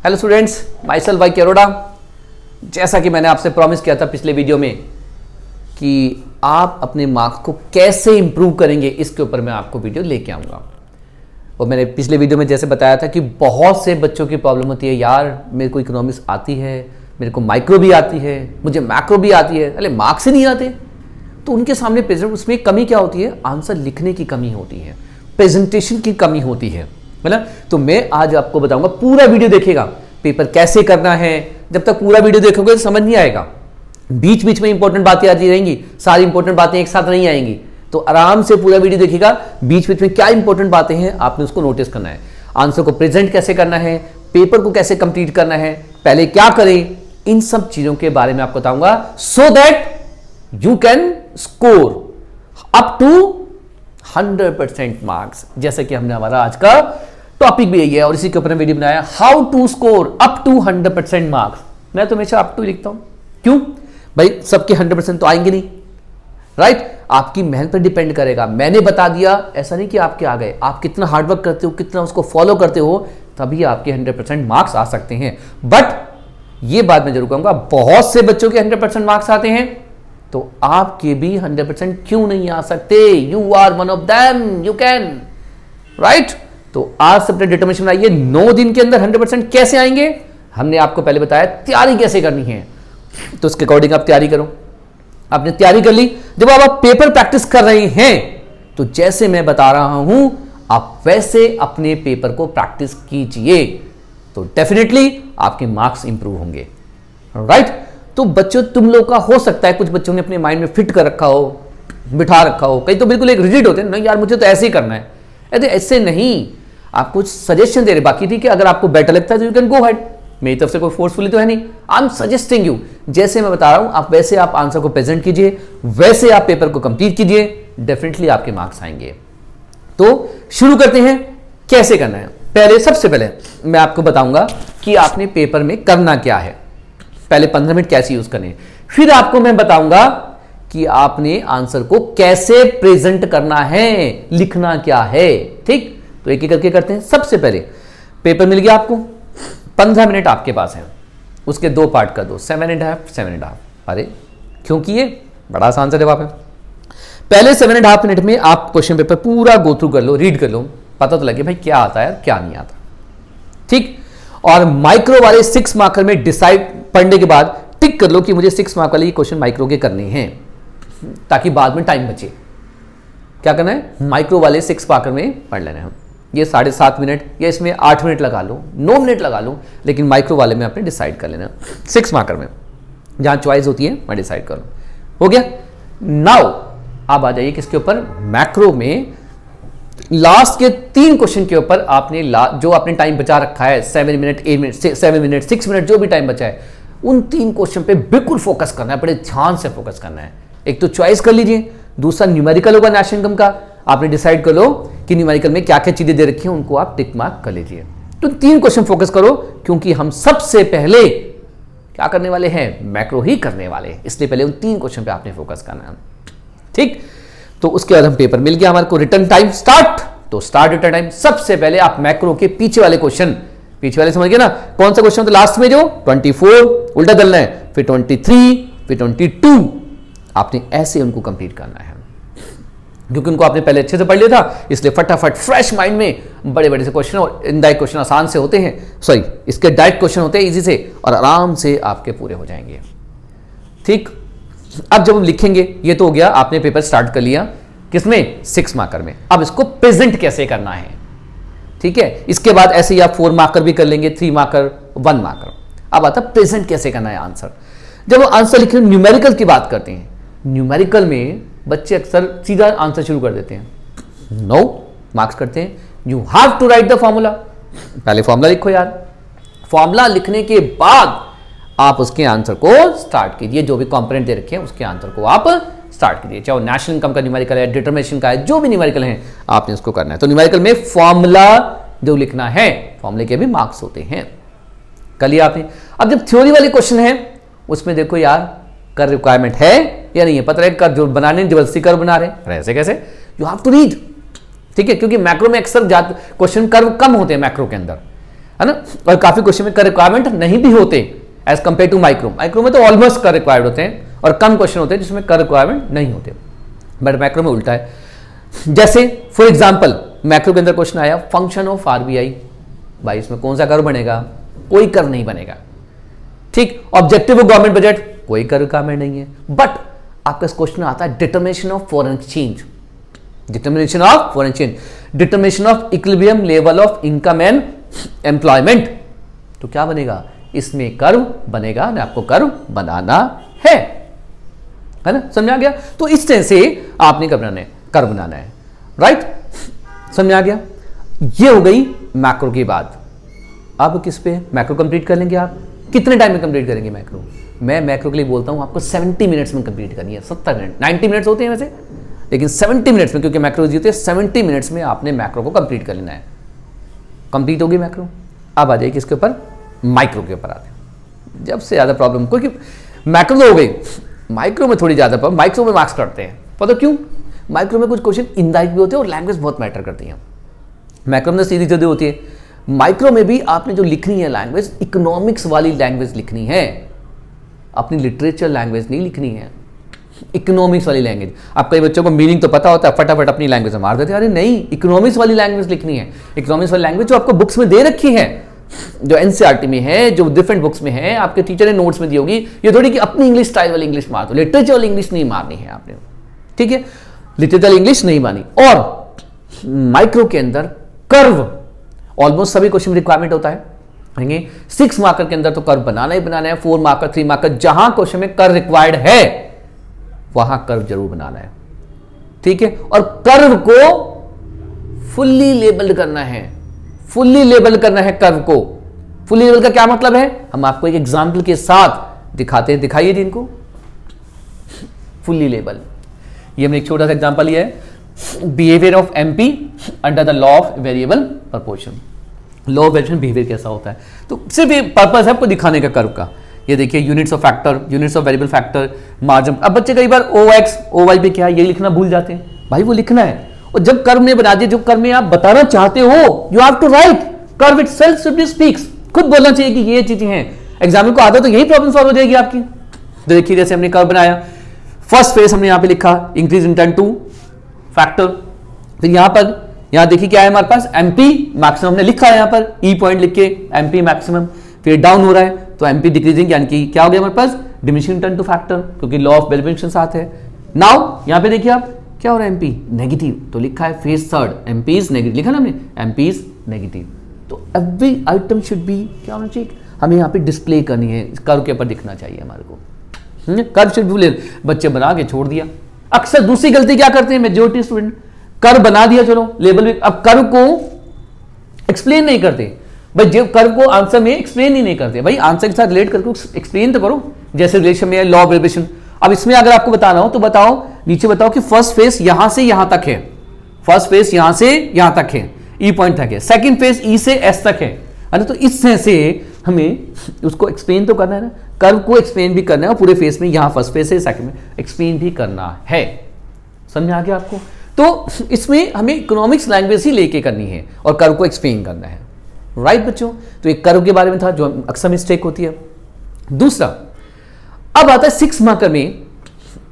Hello students, my self Y के अरोड़ा। जैसा कि मैंने आपसे प्रॉमिस किया था पिछले वीडियो में कि आप अपने मार्क्स को कैसे इंप्रूव करेंगे, इसके ऊपर मैं आपको वीडियो लेके आऊँगा। और मैंने पिछले वीडियो में जैसे बताया था कि बहुत से बच्चों की प्रॉब्लम होती है, यार मेरे को इकोनॉमिक्स आती है, मेरे को माइक्रो भी आती है, मुझे मैक्रो भी आती है, अरे मार्क्स ही नहीं आते। तो उनके सामने प्रेजेंट, उसमें कमी क्या होती है? आंसर लिखने की कमी होती है, प्रेजेंटेशन की कमी होती है ना। तो मैं आज आपको बताऊंगा, पूरा वीडियो देखिएगा, पेपर कैसे करना है। जब तक पूरा वीडियो देखोगे तो समझ नहीं आएगा, बीच बीच में इंपॉर्टेंट बातें आती रहेंगी, सारी इंपॉर्टेंट बातें एक साथ नहीं आएंगी। तो आराम से पूरा वीडियो देखिएगा, बीच बीच में क्या इंपॉर्टेंट बातें हैं आपने उसको नोटिस करना है। आंसर को प्रेजेंट कैसे करना है, पेपर को कैसे कंप्लीट करना है, पहले क्या करें, इन सब चीजों के बारे में आपको बताऊंगा, so that you can score up to 100% marks. जैसे कि हमने हमारा आज का टॉपिक भी यही है और इसी के ऊपर वीडियो बनाया, how to score up to 100% marks. मैं तो हमेशा अप टू लिखता हूं, क्यों भाई? सबके 100% तो आएंगे नहीं, राइट? आपकी मेहनत पर डिपेंड करेगा। मैंने बता दिया, ऐसा नहीं कि आपके आ गए। आप कितना हार्डवर्क करते हो, कितना उसको फॉलो करते हो, तभी आपके 100% मार्क्स आ सकते हैं। बट ये बात मैं जरूर कहूंगा, बहुत से बच्चों के 100% मार्क्स आते हैं, तो आपके भी 100% क्यों नहीं आ सकते? You are one of them, you can, right? तो आज से अपने डिटरमिनेशन बनाइए, 9 दिन के अंदर 100% कैसे आएंगे। हमने आपको पहले बताया तैयारी कैसे करनी है, तो उसके अकॉर्डिंग आप तैयारी करो। आपने तैयारी कर ली, जब आप पेपर प्रैक्टिस कर रहे हैं तो जैसे मैं बता रहा हूं आप वैसे अपने पेपर को प्रैक्टिस कीजिए, तो डेफिनेटली आपके मार्क्स इंप्रूव होंगे, राइट? तो बच्चों, तुम लोग का हो सकता है कुछ बच्चों ने अपने माइंड में फिट कर रखा हो, बिठा रखा हो, कई तो बिल्कुल एक रिजिड होते हैं, नहीं यार मुझे तो ऐसे ही करना है। अरे ऐसे नहीं, आप कुछ सजेशन दे रहे, बाकी ठीक है, अगर आपको बेटर लगता है तो यू कैन गो हेड। मेरी तरफ से कोई फोर्सफुली तो है नहीं, आई एम सजेस्टिंग यू, जैसे मैं बता रहा हूं आप वैसे आप आंसर को प्रेजेंट कीजिए, वैसे आप पेपर को कंप्लीट कीजिए, डेफिनेटली आपके मार्क्स आएंगे। तो शुरू करते हैं, कैसे करना है। पहले, सबसे पहले मैं आपको बताऊंगा कि आपने पेपर में करना क्या है, पहले 15 मिनट कैसे यूज करने, फिर आपको मैं बताऊंगा कि आपने आंसर को कैसे प्रेजेंट करना है, लिखना क्या है, ठीक? तो एक एक करके करते हैं। सबसे पहले पेपर मिल गया आपको, 15 मिनट आपके पास है, उसके 2 पार्ट कर दो, 7.5 7.5। अरे क्योंकि ये बड़ा आसान सा जवाब है। पहले 7.5 मिनट में आप क्वेश्चन पेपर पूरा गो थ्रू कर लो, रीड कर लो, पता तो लगे भाई क्या आता है क्या नहीं आता, ठीक? और माइक्रो वाले 6 मार्कर में डिसाइड पढ़ने के बाद टिक कर लो कि मुझे 6 मार्क वाले क्वेश्चन माइक्रो के करने हैं, ताकि बाद में टाइम बचे। क्या करना है? माइक्रो वाले 6 मार्कर में पढ़ लेना है। ये 7.5 मिनट या इसमें 8 मिनट लगा लो, 9 मिनट लगा लो, लेकिन माइक्रो वाले में आपने डिसाइड कर लेना, 6 मार्कर में जहां चॉइस होती है मैं डिसाइड कर लो। हो गया? नाउ आप आ जाइए किसके ऊपर? मैक्रो में लास्ट के 3 क्वेश्चन के ऊपर आपने जो आपने टाइम बचा रखा है, 7 मिनट, 8 मिनट, 7 मिनट, 6 मिनट, जो भी टाइम बचा है, उन 3 क्वेश्चन पे बिल्कुल फोकस करना है, बड़े ध्यान से फोकस करना है। एक तो चॉइस कर लीजिए, दूसरा न्यूमेरिकल होगा नेशनल इनकम का, आपने डिसाइड कर लो कि न्यूमेरिकल में क्या क्या चीजें दे रखी हैं, उनको आप टिक मार्क कर लीजिए। तो 3 क्वेश्चन फोकस करो, क्योंकि हम सबसे पहले क्या करने वाले हैं? मैक्रो ही करने वाले हैं, इसलिए पहले उन 3 क्वेश्चन पे आपने फोकस करना है, ठीक? तो उसके बाद हम पेपर मिल गया हमारे को, रिटर्न टाइम स्टार्ट। तो स्टार्ट रिटर्न टाइम, सबसे पहले आप मैक्रो के पीछे वाले क्वेश्चन, पीछे वाले समझ गए ना कौन सा क्वेश्चन? तो लास्ट में जो 24 उल्टा करना है, फिर 23, फिर 22, आपने ऐसे उनको कंप्लीट करना है, क्योंकि उनको आपने पहले अच्छे से पढ़ लिया था, इसलिए फटाफट फ्रेश माइंड में बड़े बड़े से क्वेश्चन, और इनडायरेक्ट क्वेश्चन आसान से होते हैं, सॉरी इसके डायरेक्ट क्वेश्चन होते हैं इजी से, और आराम से आपके पूरे हो जाएंगे, ठीक? अब जब हम लिखेंगे, ये तो हो गया, आपने पेपर स्टार्ट कर लिया किसमें? 6 मार्कर में। अब इसको प्रेजेंट कैसे करना है, ठीक है? इसके बाद ऐसे ही आप 4 मार्कर भी कर लेंगे, 3 मार्कर, 1 मार्कर। अब आता प्रेजेंट कैसे करना है आंसर। जब हम आंसर लिख रहे हैं, न्यूमेरिकल की बात करते हैं, न्यूमेरिकल में बच्चे अक्सर सीधा आंसर शुरू कर देते हैं, 9 मार्क्स करते हैं। You have to write the formula, पहले फॉर्मूला लिखो यार, फॉर्मूला लिखने के बाद आप उसके आंसर को स्टार्ट कीजिए, जो भी कंपोनेंट दे रखे हैं उसके आंसर को आप स्टार्ट कीजिए, चाहे वो नेशनल इनकम का न्यूमेरिकल है, डिटरमिनेशन का है, जो भी न्यूमेरिकल है आपने उसको करना है। तो न्यूमेरिकल में फॉर्मूला जो लिखना है, फॉर्मूले के भी मार्क्स होते हैं, कर लिया आपने। अब जब थ्योरी वाले क्वेश्चन है, उसमें देखो यार कर रिक्वायरमेंट है या नहीं है, पता है कर जो बनाने जबरदस्ती कर बना रहे, ऐसे कैसे? यू हैव टू रीड, ठीक है? क्योंकि मैक्रो में अक्सर क्वेश्चन कर्व कम होते हैं मैक्रो के अंदर, है ना। और काफी क्वेश्चन में कर रिक्वायरमेंट नहीं भी होते as compare to micro. Micro में तो ऑलमोस्ट कर रिक्वायर्ड होते हैं और कम क्वेश्चन होते हैं जिसमें कर रिक्वायरमेंट नहीं होते, बट मैक्रो में उल्टा है। जैसे फॉर एग्जांपल मैक्रो के अंदर क्वेश्चन आया फंक्शन ऑफ आरबीआई, भाई इसमें कौन सा कर बनेगा, कोई कर नहीं बनेगा, ठीक। ऑब्जेक्टिव ऑफ गवर्नमेंट बजट, कोई कर रिक्वायरमेंट नहीं है। बट आपका क्वेश्चन आता है determination of foreign exchange, determination of foreign exchange, determination of equilibrium level of income and employment, तो क्या बनेगा, इसमें कर्व बनेगा ना, आपको कर्व बनाना है ना, समझ आ गया। तो इस तरह से आपने कर्व बनाना है, राइट, समझ आ गया। ये हो गई मैक्रो की बात। अब किस पे मैक्रो कंप्लीट कर लेंगे आप, कितने टाइम में कंप्लीट करेंगे मैक्रो? मैं मैक्रो के लिए बोलता हूं आपको 70 मिनट्स में कंप्लीट करनी है, 70 मिनट, 90 मिनट्स होते हैं वैसे, लेकिन 70 मिनट्स में, क्योंकि मैक्रो होते हैं 70 मिनट्स में आपने मैक्रो को कंप्लीट कर लेना है। कंप्लीट होगी मैक्रो। अब आ जाइए किसके ऊपर, माइक्रो के ऊपर आते हैं। जब से ज्यादा प्रॉब्लम, क्योंकि मैक्रो तो हो गई, माइक्रो में थोड़ी ज्यादा प्रॉब्लम, माइक्रो में मार्क्स कटते हैं, पता क्यों? माइक्रो में कुछ क्वेश्चन इनडायरेक्ट भी होते हैं और लैंग्वेज बहुत मैटर करती है। मैक्रो में सीधी सीधी होती है, माइक्रो में भी आपने जो लिखनी है लैंग्वेज, इकोनॉमिक्स वाली लैंग्वेज लिखनी है, अपनी लिटरेचर लैंग्वेज नहीं लिखनी है, इकोनॉमिक्स वाली लैंग्वेज। आप कई बच्चों को मीनिंग तो पता होता है, फटाफट अपनी लैंग्वेज में मार देते हैं, अरे नहीं, इकोनॉमिक्स वाली लैंग्वेज लिखनी है। इकोनॉमिक्स वाली लैंग्वेज जो आपको बुक्स में दे रखी है, जो एनसीईआरटी में है, जो डिफरेंट बुक्स में है, आपके टीचर ने नोट्स में दी होगी। ये थोड़ी कि अपनी इंग्लिश स्टाइल वाली इंग्लिश मार दो, लिटरेचर वाली इंग्लिश नहीं मारनी है आपने, ठीक है, लिटरेचर इंग्लिश नहीं मानी। और माइक्रो के अंदर कर्व ऑलमोस्ट सभी क्वेश्चन रिक्वायरमेंट होता है, 6 मार्कर के अंदर तो कर्व बनाना ही बनाना है, 4 मार्कर 3 मार्कर जहां क्वेश्चन में कर्व रिक्वायर्ड है वहां कर्व जरूर बनाना है, ठीक है। और कर्व को फुल्ली लेबल करना है, फुल्ली लेबल करना है कर्व को। फुल्ली लेबल का क्या मतलब है, हम आपको एक एग्जाम्पल के साथ दिखाते हैं, दिखाइए इनको। फुल्ली लेबल, ये हमने एक छोटा सा एग्जाम्पल लिया है, behaviour of MP under the law of variable proportion. Law of variable behaviour कैसा होता है, तो सिर्फ ये पर्पस है आपको दिखाने का कर्व का। ये देखिए units of factor, units of variable factor, margin. अब बच्चे कई बार ओ एक्स ओ वाई पे क्या है ये लिखना भूल जाते हैं, भाई वो लिखना है। और जब कर्व में बना दिए, जो कर्व में आप बताना चाहते हो, you have to write, curve itself simply speaks, खुद बोलना चाहिए कि ये चीजें हैं। एग्जाम को आता तो यही प्रॉब्लम सॉल्व हो जाएगी आपकी। तो देखिए जैसे हमने कर्व बनाया, फर्स्ट फेज हमने यहां पे लिखा increase in turn two factor, फिर यहां देखिए क्या है हमारे पास, एमपी मैक्सिमम हमने लिखा है, यहां पर ई पॉइंट लिख के एमपी मैक्सिमम, फिर डाउन हो रहा है तो एमपी डिक्रीजिंग, यानी कि क्या हो गया हमारे पास, डिमिनिशिंग टर्न टू फैक्टर, क्योंकि लॉ ऑफ वेरिएबल साथ है। नाउ यहां पे देखिए आप क्या हो रहा है, एमपी नेगेटिव, तो लिखा है phase third MP is negative, लिखा ना हमने एमपी इज नेगेटिव। तो एवरी आइटम शुड बी क्या होना चाहिए, हमें यहाँ पे डिस्प्ले करनी है, कर्व के ऊपर दिखना चाहिए हमारे को। कर्व शुड बी, बच्चे बना के छोड़ दिया। अक्सर दूसरी गलती क्या करते हैं मेजॉरिटी स्टूडेंट, कर्व बना दिया चलो लेबल में, अब कर्व को एक्सप्लेन नहीं करते भाई, जो कर्व को आंसर में एक्सप्लेन ही नहीं करते भाई, आंसर के साथ रिलेट करके एक्सप्लेन तो करो, जैसे रिलेशन में लॉ ऑफ वेरिएशन। अब इसमें अगर आपको बताना हो तो बताओ, नीचे बताओ कि फर्स्ट फेज यहां से यहां तक है, फर्स्ट फेज यहां से यहां तक है, ई पॉइंट तक है, सेकंड फेज ई से एस तक है ना, तो इस तरह से हमें उसको एक्सप्लेन तो करना है ना, कर्व को एक्सप्लेन भी करना है, और पूरे फेज में यहां फर्स्ट फेज से सेकंड में एक्सप्लेन भी करना है। समझ आ गया आपको? तो इसमें हमें इकोनॉमिक्स लैंग्वेज ही लेके करनी है और कर्व को एक्सप्लेन करना है, राइट बच्चों। तो एक कर्व के बारे में था जो अक्सर मिस्टेक होती है। दूसरा अब आता है 6 मार्कर में,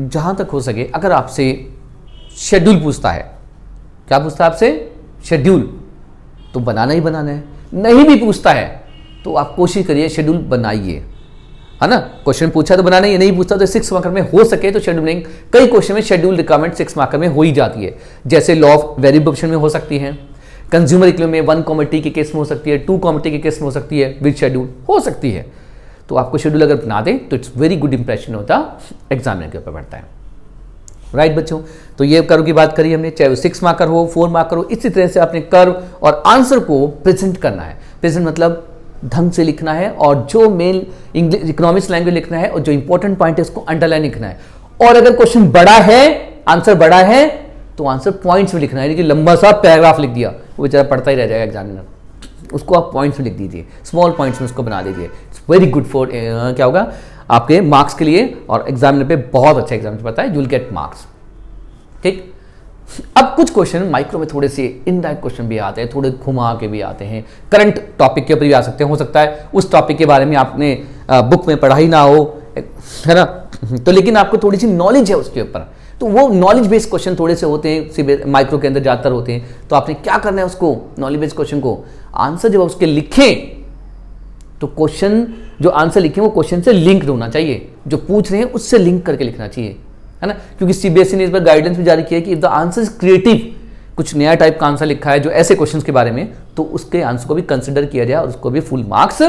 जहां तक हो सके अगर आपसे शेड्यूल पूछता है, क्या पूछता है आपसे, शेड्यूल, तो बनाना ही बनाना है। नहीं भी पूछता है तो आप कोशिश करिए शेड्यूल बनाइए, है ना। क्वेश्चन पूछा तो बनाना ही, नहीं पूछता तो 6 मार्कर में हो सके तो शेड्यूल बनेंगे। कई क्वेश्चन में शेड्यूल रिक्वायरमेंट 6 मार्कर में हो ही जाती है, जैसे लॉ ऑफ वेरिएबल में हो सकती है, कंज्यूमर इकोनॉमी में 1, के केस में हो सकती है, 2, के केस में हो सकती है, विद शेड्यूल हो सकती है। तो आपको शेड्यूल अगर बना दे तो इट्स वेरी गुड इंप्रेशन होता एग्जामिनर के ऊपर पड़ता है, राइट बच्चों। तो ये कर्व की बात करी हमने, चाहे वो 6 मार्कर हो 4 मार्कर हो, इसी तरह से अपने कर्व और आंसर को प्रेजेंट करना है। प्रेजेंट मतलब ढंग से लिखना है, और जो मेन इंग्लिश इकोनॉमिक्स लैंग्वेज लिखना है, और जो इंपॉर्टेंट पॉइंट है उसको अंडरलाइन लिखना है। और अगर क्वेश्चन बड़ा है, आंसर बड़ा है, तो आंसर पॉइंट्स में लिखना है, लेकिन लंबा सा पैराग्राफ लिख दिया वो बेचारा पढ़ता ही रह जाएगा एग्जामिनर, उसको आप पॉइंट्स में लिख दीजिए, स्मॉल पॉइंट्स में उसको बना दीजिए। इट्स वेरी गुड फॉर क्या होगा आपके मार्क्स के लिए, और एग्जामिनर पे बहुत अच्छा एग्जाम पता है, यू विल गेट मार्क्स, ठीक। अब कुछ क्वेश्चन माइक्रो में थोड़े से इनडायरेक्ट क्वेश्चन भी आते हैं, थोड़े घुमा के भी आते हैं, करंट टॉपिक के ऊपर भी आ सकते हैं। हो सकता है उस टॉपिक के बारे में आपने बुक में पढ़ा ही ना हो, है ना, तो लेकिन आपको थोड़ी सी नॉलेज है उसके ऊपर, तो वो नॉलेज बेस्ड क्वेश्चन थोड़े से होते हैं, माइक्रो के अंदर ज़्यादातर होते हैं। तो आपने क्या करना है, उसको नॉलेज बेस्ड क्वेश्चन को आंसर जब उसके लिखें तो क्वेश्चन जो आंसर लिखें वो क्वेश्चन से लिंक्ड होना चाहिए, जो पूछ रहे हैं उससे लिंक करके लिखना चाहिए, है ना। क्योंकि सीबीएसई ने इस पर गाइडेंस भी जारी किया है कि if the answer is creative, कुछ नया टाइप का आंसर लिखा है जो ऐसे क्वेश्चंस के बारे में, तो उसके आंसर को भी कंसिडर किया जाए और उसको भी फुल मार्क्स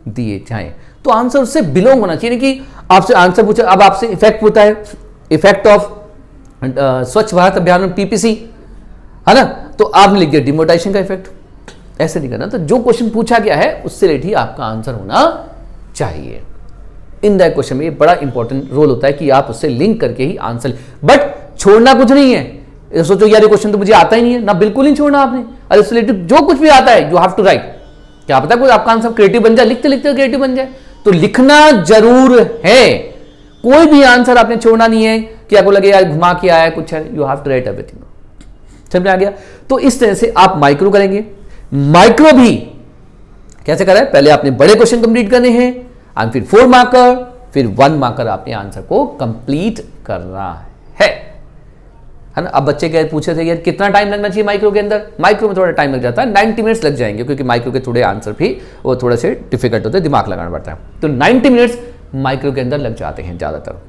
दिए जाएं। तो आंसर उससे बिलोंग होना चाहिए, कि आपसे आंसर पूछा, अब आपसे इफेक्ट होता है, इफेक्ट ऑफ स्वच्छ भारत अभियान में पीपीसी, है ना, तो आपने लिख दिया डिमोनेटाइजेशन का इफेक्ट, ऐसे नहीं करना। तो जो क्वेश्चन पूछा गया है उससे रिलेटेड ही आपका आंसर होना चाहिए। इन दैट क्वेश्चन में ये बड़ा इंपॉर्टेंट रोल होता है कि आप उससे लिंक करके ही आंसर, बट छोड़ना कुछ नहीं है। सोचो यार ये क्वेश्चन तो मुझे आता ही नहीं है ना, बिल्कुल नहीं छोड़ना आपने। अरे उससे रिलेटेड जो कुछ भी आता है यू हैव टू राइट। क्या पता कोई आपका आंसर क्रिएटिव बन जाए, लिखते लिखते क्रिएटिव बन जाए, तो लिखना जरूर है। कोई भी आंसर आपने छोड़ना नहीं है कि आपको लगे यार घुमा के आया कुछ है, you have to write everything. समझ में आ गया? तो इस तरह से आप माइक्रो करेंगे। माइक्रो भी कैसे करें, पहले आपने बड़े क्वेश्चन कंप्लीट करने हैं और फिर 4 मार्कर, फिर 1 मार्कर आपने आंसर को कंप्लीट करना है ना। अब बच्चे क्या पूछे थे यार कितना टाइम लगना चाहिए माइक्रो के अंदर, माइक्रो में थोड़ा टाइम लग जाता है, 90 मिनट्स लग जाएंगे, क्योंकि माइक्रो के थोड़े आंसर भी वो थोड़े से डिफिकल्ट होते हैं, दिमाग लगाना पड़ता है। तो 90 मिनट्स माइक्रो के अंदर लग जाते हैं ज्यादातर,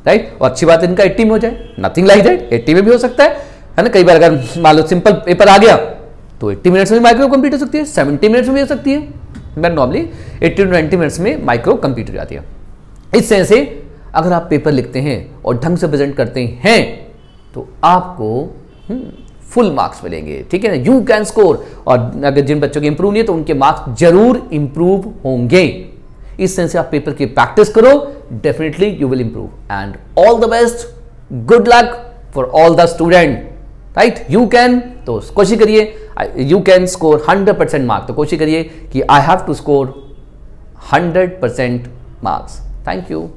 राइट। और अच्छी बात है इनका 80 में हो जाए, नथिंग लाइक दैट, 80 में भी हो सकता है ना। कई बार अगर मान लो सिंपल पेपर आ गया तो 80 मिनट्स में माइक्रो कंप्लीट हो सकती है, 70 मिनट्स में भी हो सकती है, बट नॉर्मली 80 to 90 मिनट्स में माइक्रो कंप्लीट हो जाती है। इस तरह से अगर आप पेपर लिखते हैं और ढंग से प्रेजेंट करते हैं तो आपको फुल मार्क्स मिलेंगे, ठीक है ना। यू कैन स्कोर, और अगर जिन बच्चों के इंप्रूव नहीं है तो उनके मार्क्स जरूर इंप्रूव होंगे। इस तरह से आप पेपर की प्रैक्टिस करो, definitely you will improve. And all the best, good luck for all the student, right. You can, तो कोशिश करिए यू कैन स्कोर 100% मार्क्स, तो कोशिश करिए कि I have to score 100% marks. Thank you.